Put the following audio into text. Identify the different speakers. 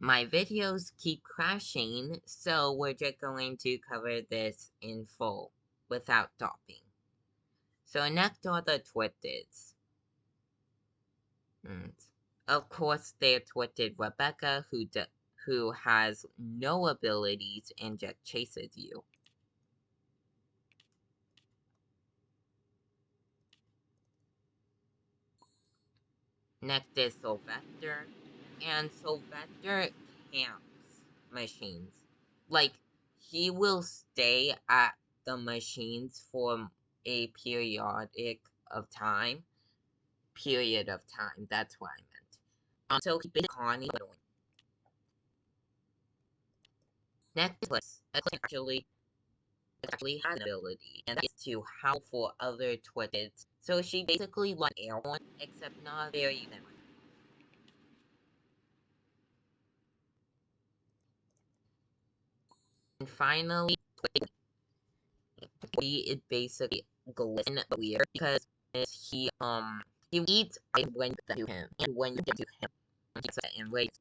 Speaker 1: My videos keep crashing, so we're just going to cover this in full, without stopping. So next are the Twitteds. Of course, they're Twitted Rebecca, who has no abilities and just chases you. Next is Sylvester, and Sylvester camps machines. Like, he will stay at the machines for a period of time, that's what I meant. So he basically Connie. Next is Eclipse actually has an ability, and that is to howl for other Twitteds. So she basically like Airborne, except not very them. And finally, he is basically Glisten weird because he eats ice when you get to him, and when you get to him, he gets and waits